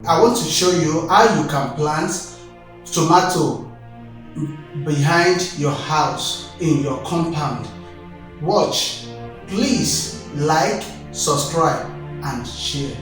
I want to show you how you can plant tomato behind your house in your compound. Watch. Please like, subscribe and share.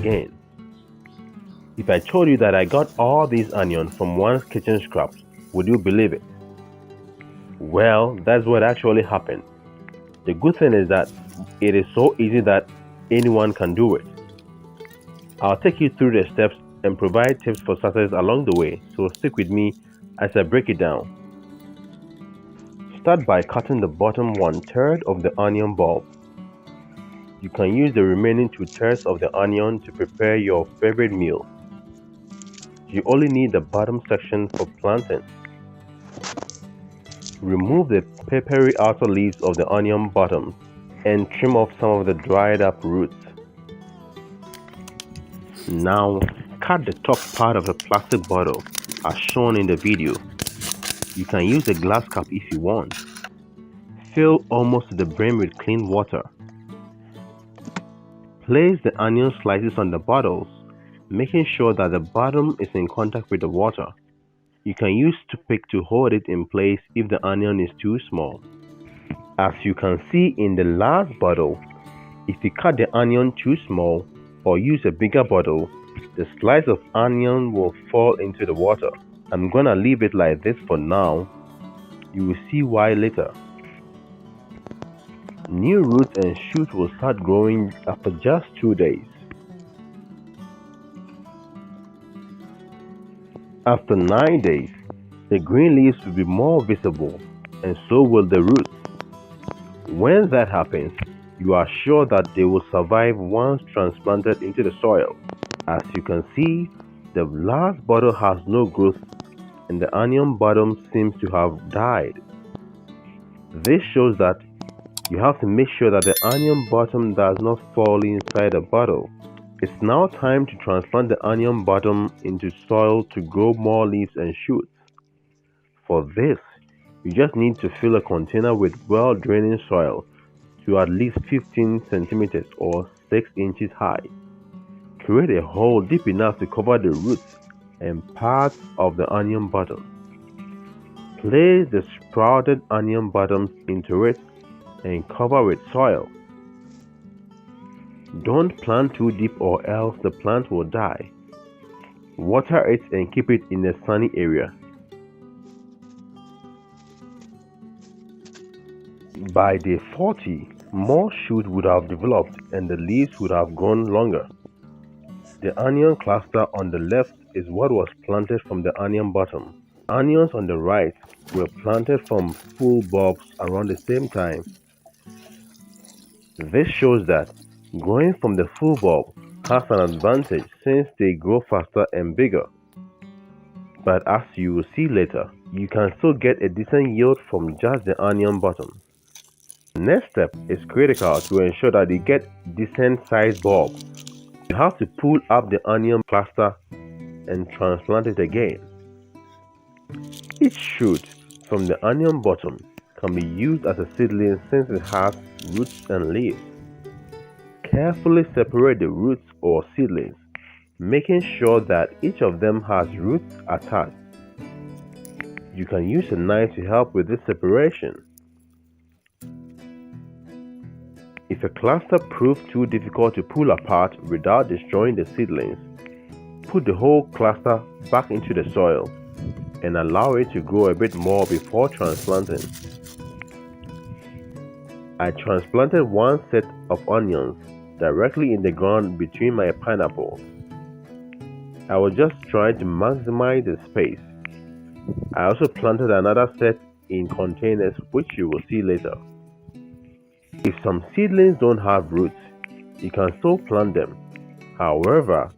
again. If I told you that I got all these onions from one kitchen scraps, would you believe it? Well, that's what actually happened. The good thing is that it is so easy that anyone can do it. I'll take you through the steps and provide tips for success along the way, so stick with me as I break it down. Start by cutting the bottom 1/3 of the onion bulb. You can use the remaining 2/3 of the onion to prepare your favorite meal. You only need the bottom section for planting. Remove the peppery outer leaves of the onion bottom and trim off some of the dried up roots. Now, cut the top part of a plastic bottle as shown in the video. You can use a glass cap if you want. Fill almost to the brim with clean water. Place the onion slices on the bottles, making sure that the bottom is in contact with the water. You can use toothpick to hold it in place if the onion is too small. As you can see in the last bottle, if you cut the onion too small or use a bigger bottle, the slice of onion will fall into the water. I'm gonna leave it like this for now. You will see why later. New roots and shoots will start growing after just 2 days. After 9 days, the green leaves will be more visible, and so will the roots. When that happens, you are sure that they will survive once transplanted into the soil. As you can see, the last bottle has no growth and the onion bottom seems to have died. This shows that you have to make sure that the onion bottom does not fall inside the bottle. It's now time to transplant the onion bottom into soil to grow more leaves and shoots. For this, you just need to fill a container with well-draining soil to at least 15 centimeters or 6 inches high. Create a hole deep enough to cover the roots and parts of the onion bottom. Place the sprouted onion bottoms into it and cover with soil. Don't plant too deep or else the plant will die. Water it and keep it in a sunny area. By day 40, more shoots would have developed and the leaves would have grown longer. The onion cluster on the left is what was planted from the onion bottom. Onions on the right were planted from full bulbs around the same time. This shows that growing from the full bulb has an advantage since they grow faster and bigger. But as you will see later, you can still get a decent yield from just the onion bottom. The next step is critical to ensure that you get decent sized bulbs. You have to pull up the onion cluster and transplant it again. Each shoot from the onion bottom can be used as a seedling since it has roots and leaves. Carefully separate the roots or seedlings, making sure that each of them has roots attached. You can use a knife to help with this separation. If a cluster proves too difficult to pull apart without destroying the seedlings, put the whole cluster back into the soil and allow it to grow a bit more before transplanting. I transplanted one set of onions directly in the ground between my pineapples. I was just trying to maximize the space. I also planted another set in containers, which you will see later. If some seedlings don't have roots, you can still plant them. However,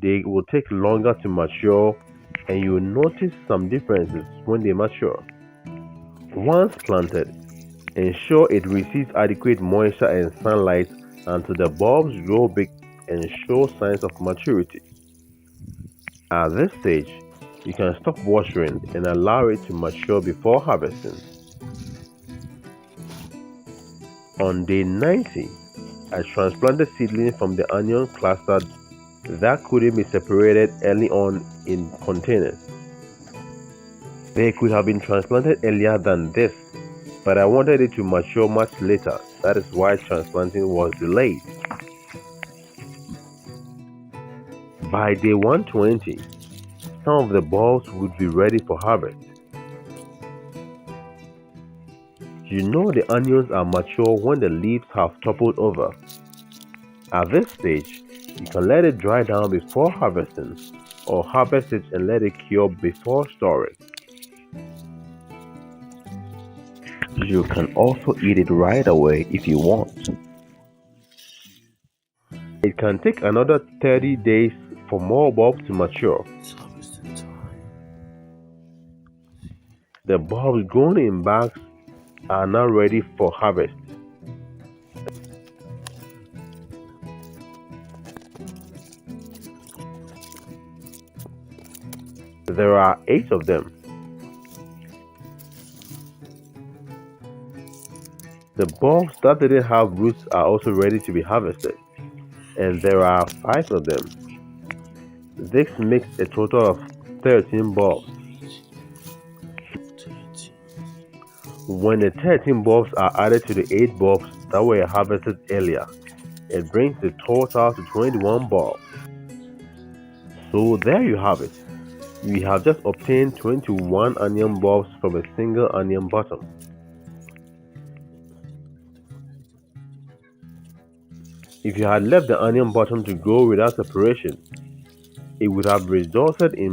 they will take longer to mature and you will notice some differences when they mature. Once planted, ensure it receives adequate moisture and sunlight until the bulbs grow big and show signs of maturity. At this stage, you can stop watering and allow it to mature before harvesting. On day 90, I transplanted seedlings from the onion cluster that couldn't be separated early on in containers. They could have been transplanted earlier than this, but I wanted it to mature much later. That is why transplanting was delayed. By day 120, some of the bulbs would be ready for harvest. You know the onions are mature when the leaves have toppled over. At this stage, you can let it dry down before harvesting, or harvest it and let it cure before storing. You can also eat it right away if you want. It can take another 30 days for more bulbs to mature. The bulbs grown in bags are now ready for harvest. There are 8 of them. The bulbs that didn't have roots are also ready to be harvested, and there are 5 of them. This makes a total of 13 bulbs. When the 13 bulbs are added to the 8 bulbs that were harvested earlier, it brings the total to 21 bulbs. So there you have it. We have just obtained 21 onion bulbs from a single onion bottom. If you had left the onion bottom to grow without separation, it would have resulted in